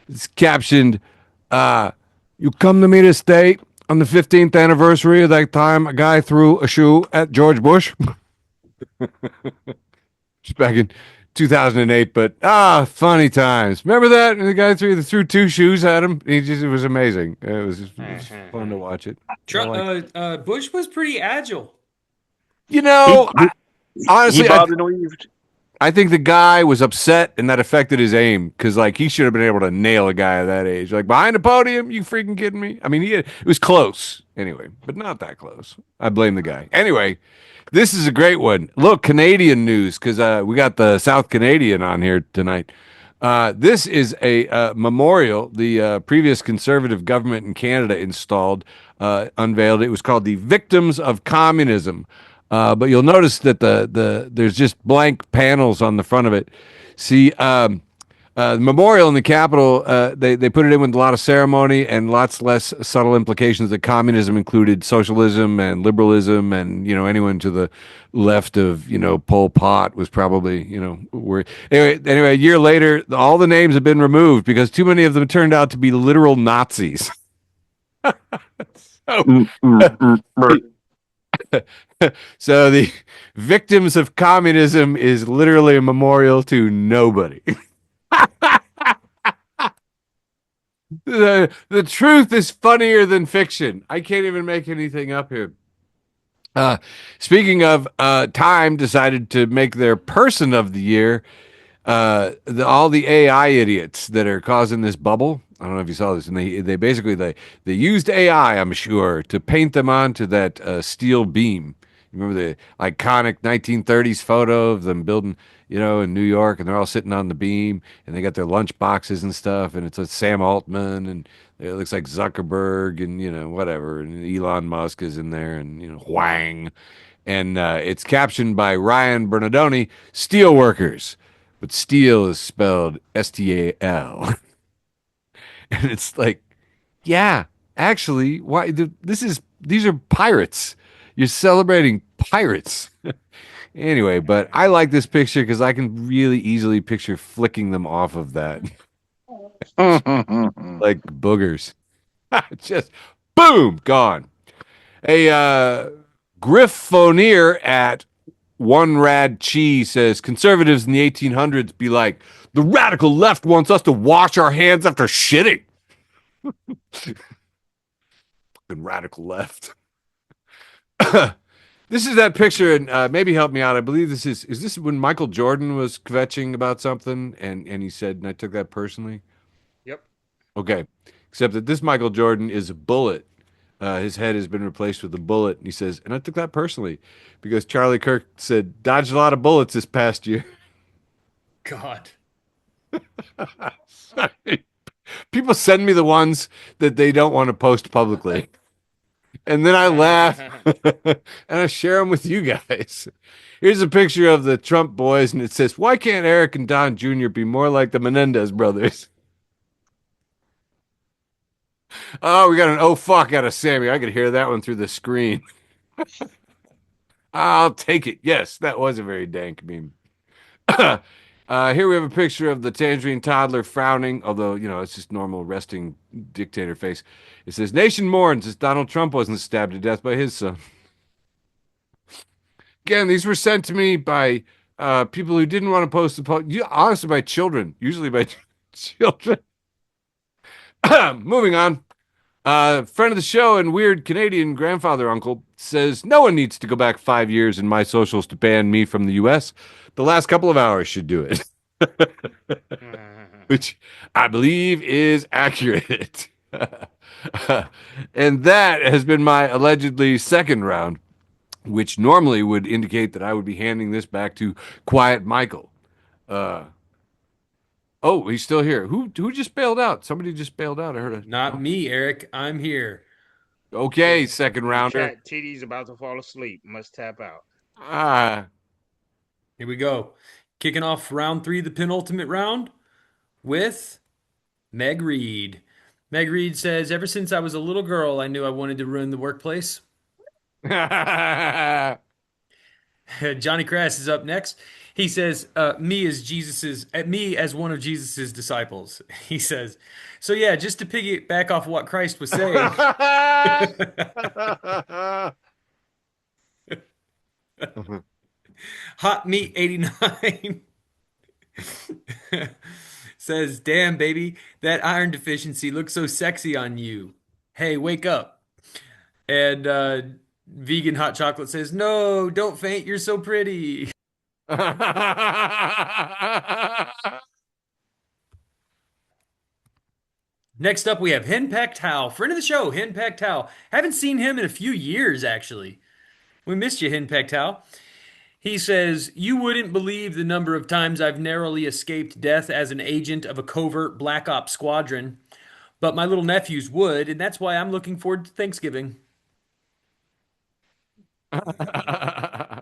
it's captioned, you come to me to state on the 15th anniversary of that time a guy threw a shoe at George Bush. Just back in 2008, but funny times. Remember that? The guy threw two shoes at him. It was amazing. It was fun to watch it. Bush was pretty agile. Honestly, he I think the guy was upset and that affected his aim because, like, he should have been able to nail a guy at that age. Like, behind the podium, you freaking kidding me? I mean, it was close anyway, but not that close. I blame the guy. Anyway, this is a great one. Look, Canadian news because we got the South Canadian on here tonight. This is a memorial the previous Conservative government in Canada unveiled. It was called the Victims of Communism. But you'll notice that there's just blank panels on the front of it. See, the memorial in the Capitol, they put it in with a lot of ceremony and lots less subtle implications that communism included socialism and liberalism, and anyone to the left of Pol Pot was probably where. Anyway, a year later, all the names have been removed because too many of them turned out to be literal Nazis. So the Victims of Communism is literally a memorial to nobody. The truth is funnier than fiction. I can't even make anything up here. Speaking of, Time decided to make their person of the year all the AI idiots that are causing this bubble. I don't know if you saw this, and they basically they used AI, I'm sure, to paint them onto that steel beam. You remember the iconic 1930s photo of them building, in New York, and they're all sitting on the beam, and they got their lunch boxes and stuff, and it's Sam Altman, and it looks like Zuckerberg, and whatever, and Elon Musk is in there, and Huang, and it's captioned by Ryan Bernardoni, "Steel workers," but steel is spelled STAL, and it's like, yeah, actually, why? These are pirates. You're celebrating pirates. Anyway, but I like this picture because I can really easily picture flicking them off of that. Like boogers. Just boom, gone. A Griffoneer at One Rad Chi says conservatives in the 1800s be like, the radical left wants us to wash our hands after shitting. Fucking radical left. This is that picture, and maybe help me out. I believe this is this when Michael Jordan was kvetching about something, and he said, and I took that personally? Yep. Okay. Except that this Michael Jordan is a bullet. His head has been replaced with a bullet, and he says, and I took that personally because Charlie Kirk said, dodged a lot of bullets this past year. God. Sorry. People send me the ones that they don't want to post publicly. And then I laugh and I share them with you guys. Here's a picture of the Trump boys, and it says, why can't Eric and Don Jr. be more like the Menendez brothers? Oh, we got an oh fuck out of Sammy. I could hear that one through the screen. I'll take it. Yes, that was a very dank meme. Here we have a picture of the tangerine toddler frowning, although, it's just normal resting dictator face. It says, Nation mourns as Donald Trump wasn't stabbed to death by his son. Again, these were sent to me by people who didn't want to post the post. Honestly, by children, usually by children. Moving on. Friend of the show and weird Canadian grandfather uncle says no one needs to go back 5 years in my socials to ban me from the U.S. The last couple of hours should do it, which I believe is accurate. And that has been my allegedly second round, which normally would indicate that I would be handing this back to Quiet Michael. Oh, he's still here. Who just bailed out? Somebody just bailed out. I heard it. Not me, Eric. I'm here. Okay, second rounder. Chat, TD's about to fall asleep. Must tap out. Here we go. Kicking off round 3, the penultimate round, with Meg Reed. Meg Reed says, ever since I was a little girl, I knew I wanted to ruin the workplace. Johnny Crass is up next. He says, me as one of Jesus's disciples. He says, so yeah, just to piggyback off what Christ was saying. Hot Meat 89 says, damn, baby, that iron deficiency looks so sexy on you. Hey, wake up. And Vegan Hot Chocolate says, no, don't faint. You're so pretty. Next up, we have Henpecked Hal, friend of the show, Henpecked Hal. Haven't seen him in a few years, actually. We missed you, Henpecked Hal. He says, you wouldn't believe the number of times I've narrowly escaped death as an agent of a covert black ops squadron, but my little nephews would, and that's why I'm looking forward to Thanksgiving.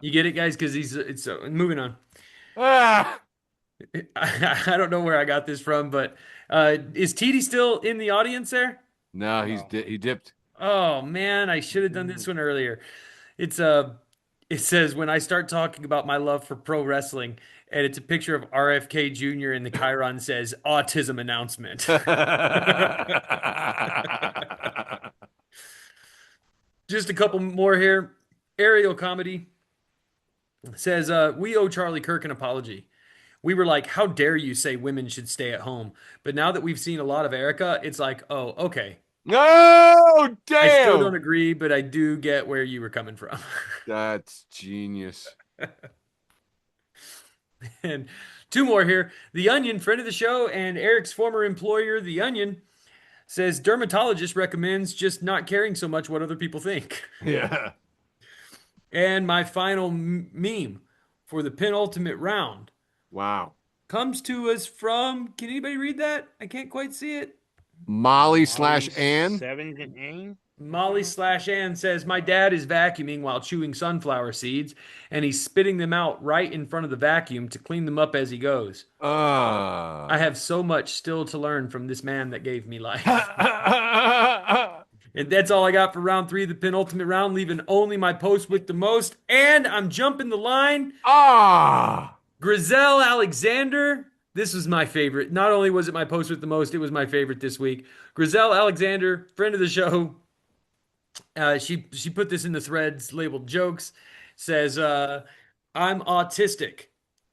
You get it, guys? Because it's moving on. I don't know where I got this from, but is TD still in the audience there? No, he dipped. Oh man, I should have done this one earlier. It says when I start talking about my love for pro wrestling, and it's a picture of RFK Jr. and the Chiron says autism announcement. Just a couple more here. Aerial Comedy says, we owe Charlie Kirk an apology. We were like, how dare you say women should stay at home? But now that we've seen a lot of Erica, it's like, oh, okay. No, damn. I still don't agree, but I do get where you were coming from. That's genius. And two more here. The Onion, friend of the show, and Eric's former employer, The Onion, says dermatologist recommends just not caring so much what other people think. Yeah. And my final meme for the penultimate round. Wow. Comes to us from, can anybody read that? I can't quite see it. Molly/Ann. Molly/Ann says, my dad is vacuuming while chewing sunflower seeds, and he's spitting them out right in front of the vacuum to clean them up as he goes. I have so much still to learn from this man that gave me life. And that's all I got for round 3, the penultimate round, leaving only my post with the most. And I'm jumping the line. Griselle Alexander. This was my favorite. Not only was it my post with the most, it was my favorite this week. Griselle Alexander, friend of the show. She put this in the threads labeled jokes. Says, I'm autistic.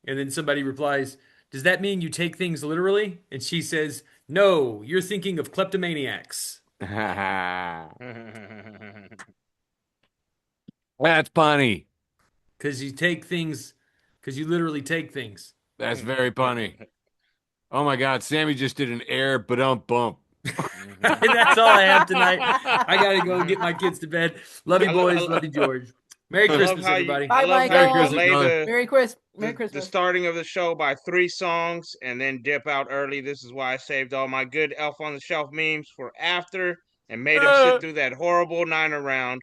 And then somebody replies, does that mean you take things literally? And she says, no, you're thinking of kleptomaniacs. That's funny. Because you literally take things. That's very funny. Oh my God, Sammy just did an air bump. That's all I have tonight. I gotta go get my kids to bed. Love you, boys. Love you, George. Merry Christmas, everybody. Bye, Michael. Merry Christmas. The starting of the show by 3 songs and then dip out early. This is why I saved all my good Elf on the Shelf memes for after and made them sit through that horrible 9er round.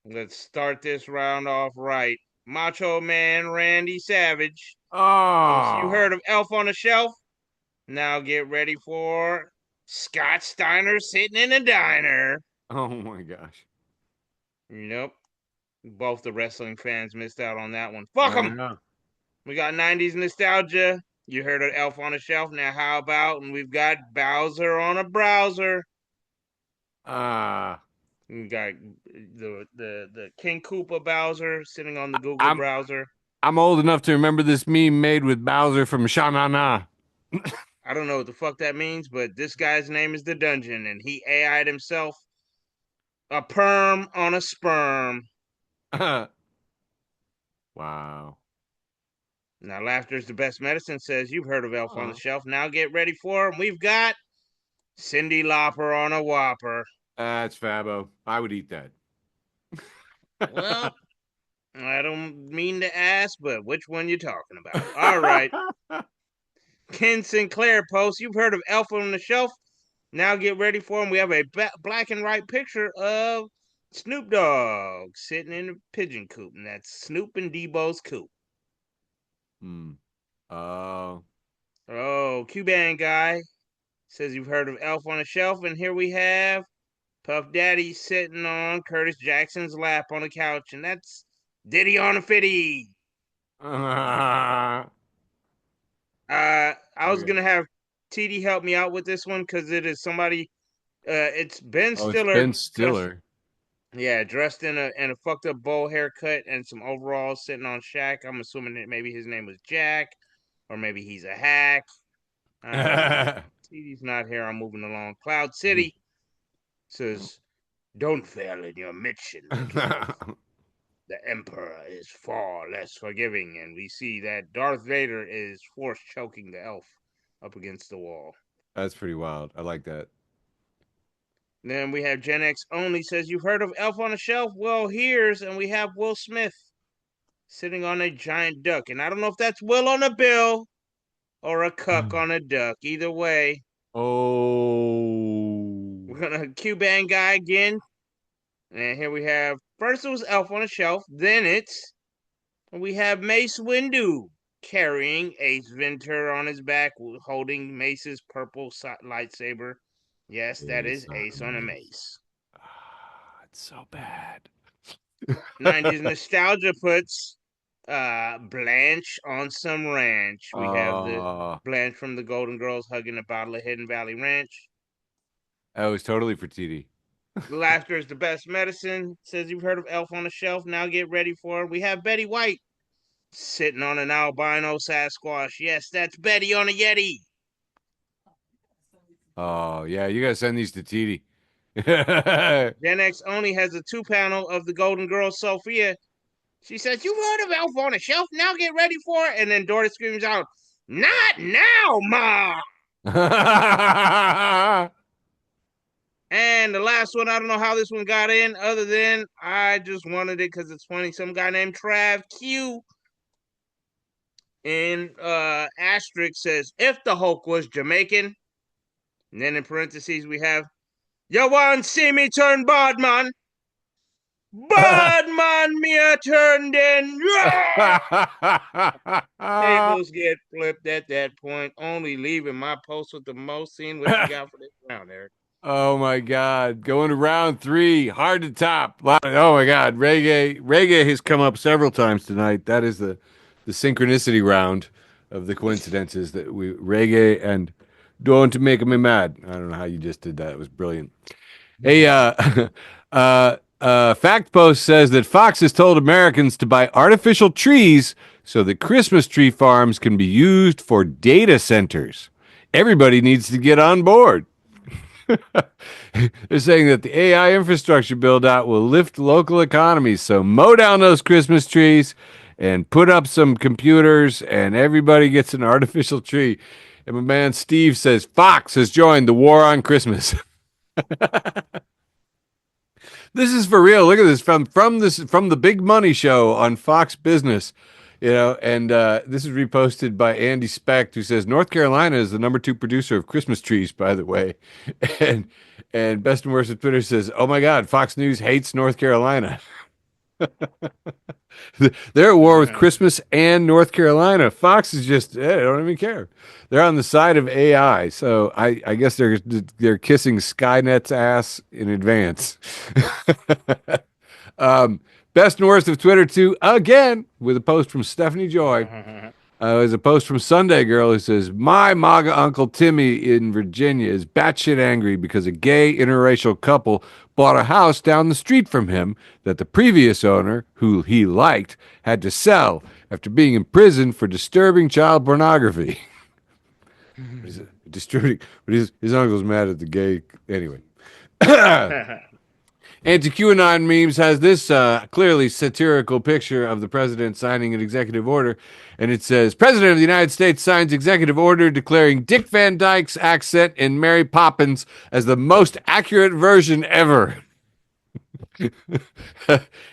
Let's start this round off right. Macho Man Randy Savage. Oh. You heard of Elf on the Shelf? Now get ready for Scott Steiner sitting in a diner. Oh my gosh. Nope. Both the wrestling fans missed out on that one. Fuck them. We got 90s nostalgia. You heard of Elf on a Shelf. Now how about, and we've got Bowser on a browser. We got the King Koopa Bowser sitting on the Google browser. I'm old enough to remember this meme made with Bowser from Sha-Na-Na. I don't know what the fuck that means, but this guy's name is The Dungeon, and he AI'd himself a perm on a sperm. Wow. Now, laughter's the best medicine, says you've heard of Elf on the Shelf. Now get ready for him. We've got Cyndi Lauper on a Whopper. That's fabo. I would eat that. Well, I don't mean to ask, but which one you talking about? All right. Ken Sinclair posts, you've heard of Elf on the Shelf. Now get ready for him. We have a black and white picture of Snoop Dogg sitting in a pigeon coop, and that's Snoop and Debo's coop. Oh, Cuban guy says you've heard of Elf on a Shelf, and here we have Puff Daddy sitting on Curtis Jackson's lap on a couch, and that's Diddy on a Fitty. I was gonna have TD help me out with this one because it is somebody. It's Ben Stiller. It's Ben Stiller. Dressed in a fucked up bowl haircut and some overalls, sitting on Shaq. I'm assuming that maybe his name was Jack, or maybe he's a hack. TD's not here. I'm moving along. Cloud City says, "Don't fail in your mission. The Emperor is far less forgiving," and we see that Darth Vader is force choking the elf up against the wall. That's pretty wild. I like that. Then we have Gen X Only says, you've heard of Elf on a Shelf? Well, here's, and we have Will Smith sitting on a giant duck. And I don't know if that's Will on a bill or a cuck on a duck. Either way. Oh. We're going to Cuban guy again. And here we have, first it was Elf on a Shelf. Then we have Mace Windu carrying Ace Ventura on his back, holding Mace's purple lightsaber. Yes, that is Ace on a Mace. It's so bad. 90s nostalgia puts Blanche on some ranch. We have the Blanche from the Golden Girls hugging a bottle of Hidden Valley Ranch. Oh, it's totally for TD. Laughter is the best medicine. Says you've heard of Elf on a Shelf. Now get ready for it. We have Betty White sitting on an albino Sasquatch. Yes, that's Betty on a Yeti. Oh, yeah, you gotta send these to TD. Gen X Only has a 2-panel of the Golden Girl Sophia. She says, you've heard of Elf on a Shelf? Now get ready for it. And then Dorothy screams out, not now, Ma! And the last one, I don't know how this one got in, other than I just wanted it because it's funny. Some guy named Trav Q in asterisk says, if the Hulk was Jamaican. And then in parentheses, we have, you want to see me turn bad, man? Bad man, me a turned in. Tables get flipped at that point. Only leaving my post with the most scene. What you got for this round, Eric? Oh my God. Going to round 3. Hard to top. Oh my God. Reggae has come up several times tonight. That is the synchronicity round of the coincidences that reggae and don't make me mad. I don't know how you just did that. It was brilliant. Hey, Fact Post says that Fox has told Americans to buy artificial trees so that Christmas tree farms can be used for data centers. Everybody needs to get on board. They're saying that the AI infrastructure build out will lift local economies. So mow down those Christmas trees and put up some computers and everybody gets an artificial tree. And my man Steve says Fox has joined the war on Christmas. This is for real. Look at this from the Big Money Show on Fox Business, and this is reposted by Andy Specht, who says North Carolina is the #2 producer of Christmas trees, by the way, and Best and Worst of Twitter says, oh my God, Fox News hates North Carolina. They're at war with Christmas and North Carolina. Fox is just, they don't even care. They're on the side of AI. So I guess they're kissing Skynet's ass in advance. Best and worst of Twitter 2 again with a post from Stephanie Joy. There's a post from Sunday Girl who says, my MAGA uncle Timmy in Virginia is batshit angry because a gay interracial couple bought a house down the street from him that the previous owner, who he liked, had to sell after being in prison for disturbing child pornography. Disturbing, but his uncle's mad at the gay. Anyway. Anti-QAnon memes has this clearly satirical picture of the president signing an executive order, and it says, President of the United States signs executive order declaring Dick Van Dyke's accent in Mary Poppins as the most accurate version ever.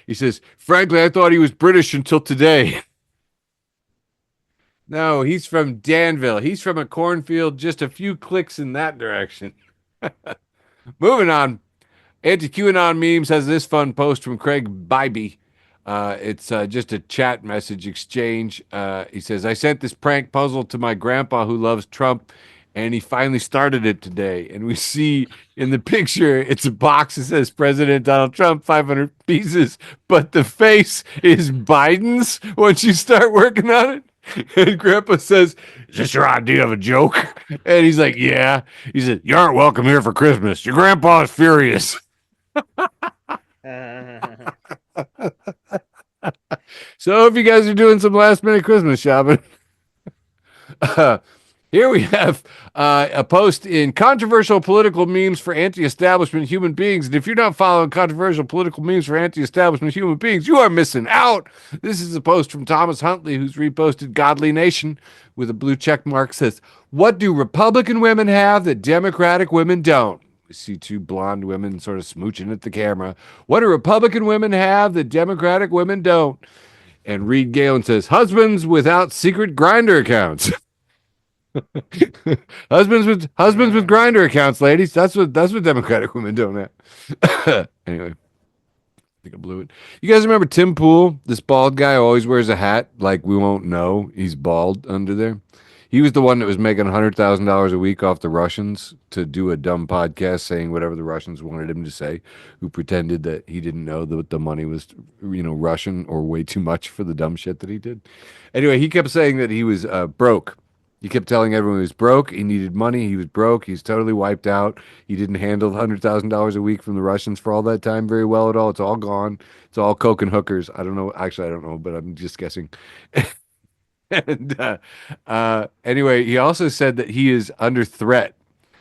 He says, frankly, I thought he was British until today. No, he's from Danville. He's from a cornfield just a few clicks in that direction. Moving on. Anti-QAnon memes has this fun post from Craig Bybee. It's just a chat message exchange. He says, I sent this prank puzzle to my grandpa who loves Trump, and he finally started it today. And we see in the picture, it's a box that says President Donald Trump, 500 pieces, but the face is Biden's once you start working on it. And Grandpa says, is this your idea of a joke? And he's like, yeah. He said, you aren't welcome here for Christmas. Your grandpa is furious. So if you guys are doing some last minute Christmas shopping, here we have a post in controversial political memes for anti-establishment human beings. And if you're not following controversial political memes for anti-establishment human beings, you are missing out. This is a post from Thomas Huntley, who's reposted Godly Nation with a blue check mark. Says, what do Republican women have that Democratic women don't? We see two blonde women sort of smooching at the camera. What do Republican women have that Democratic women don't? And Reed Galen says, husbands without secret Grindr accounts. husbands with Grindr accounts, ladies. That's what Democratic women don't have. Anyway, I think I blew it. You guys remember Tim Pool? This bald guy who always wears a hat, like we won't know he's bald under there. He was the one that was making $100,000 a week off the Russians to do a dumb podcast saying whatever the Russians wanted him to say, who pretended that he didn't know that the money was, Russian or way too much for the dumb shit that he did. Anyway, he kept saying that he was broke. He kept telling everyone he was broke. He needed money. He was broke. He's totally wiped out. He didn't handle $100,000 a week from the Russians for all that time very well at all. It's all gone. It's all coke and hookers. I don't know. Actually, I don't know, but I'm just guessing. And anyway, he also said that he is under threat.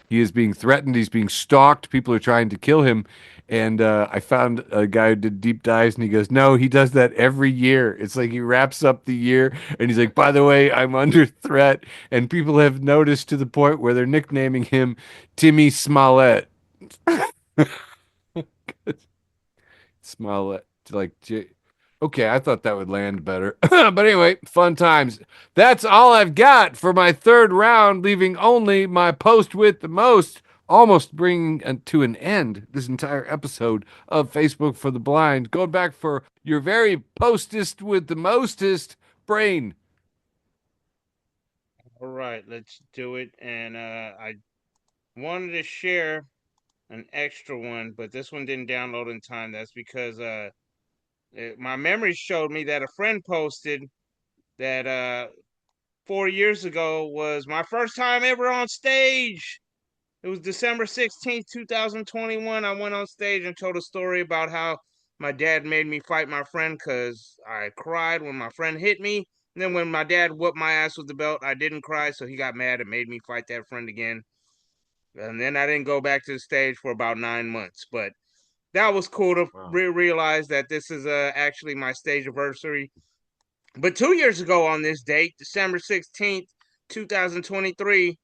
He is being threatened. He's being stalked. People are trying to kill him. And I found a guy who did deep dives, and he goes, no, he does that every year. It's like he wraps up the year, and he's like, by the way, I'm under threat. And people have noticed to the point where they're nicknaming him Timmy Smollett. Smollett. Like, okay, I thought that would land better. But anyway, fun times. That's all I've got for my third round, leaving only my post with the most, almost bringing to an end this entire episode of Facebook for the Blind. Going back for your very postest with the mostest, Brane. All right, let's do it. And I wanted to share an extra one, but this one didn't download in time. That's because my memory showed me that a friend posted that 4 years ago was my first time ever on stage. It was December 16th, 2021. I went on stage and told a story about how my dad made me fight my friend because I cried when my friend hit me. And then when my dad whooped my ass with the belt, I didn't cry, so he got mad and made me fight that friend again. And then I didn't go back to the stage for about 9 months. But that was cool to realize that this is actually my stage anniversary. But 2 years ago on this date, December 16th, 2023,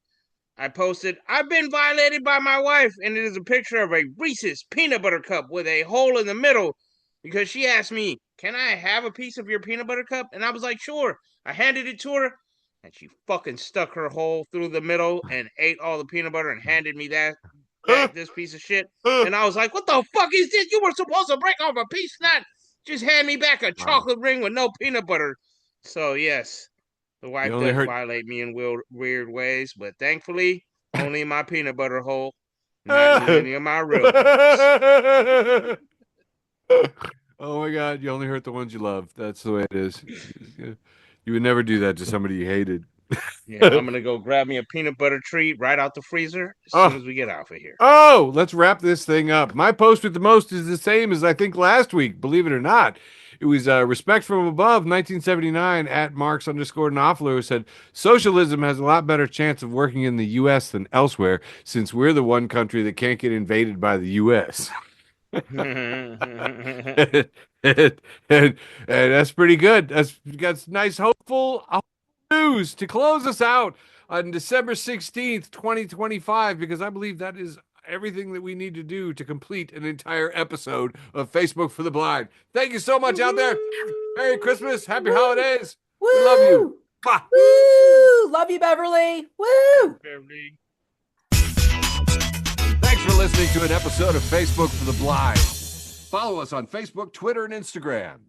I posted, I've been violated by my wife, and it is a picture of a Reese's peanut butter cup with a hole in the middle because she asked me, can I have a piece of your peanut butter cup? And I was like, sure. I handed it to her, and she fucking stuck her hole through the middle and ate all the peanut butter and handed me this piece of shit. And I was like, what the fuck is this? You were supposed to break off a piece, not just hand me back a chocolate ring with no peanut butter. So, yes. The wife does violate me in weird ways, but thankfully, only in my peanut butter hole, not in any of my real ones. Oh my God, you only hurt the ones you love. That's the way it is. You would never do that to somebody you hated. Yeah, I'm gonna go grab me a peanut butter treat right out the freezer as soon as we get off of here. Oh, let's wrap this thing up. My post with the most is the same as I think last week, believe it or not. It was Respect from Above, 1979, at Marks_Knopfler, said, socialism has a lot better chance of working in the U.S. than elsewhere, since we're the one country that can't get invaded by the U.S. and, and that's pretty good. That's got nice, hopeful news to close us out on December 16th, 2025, because I believe that is everything that we need to do to complete an entire episode of Facebook for the Blind. Thank you so much out there. Merry Christmas. Happy holidays. Woo! We love you. Mwah. Woo! Love you, Beverly. Woo! Beverly. Thanks for listening to an episode of Facebook for the Blind. Follow us on Facebook, Twitter, and Instagram.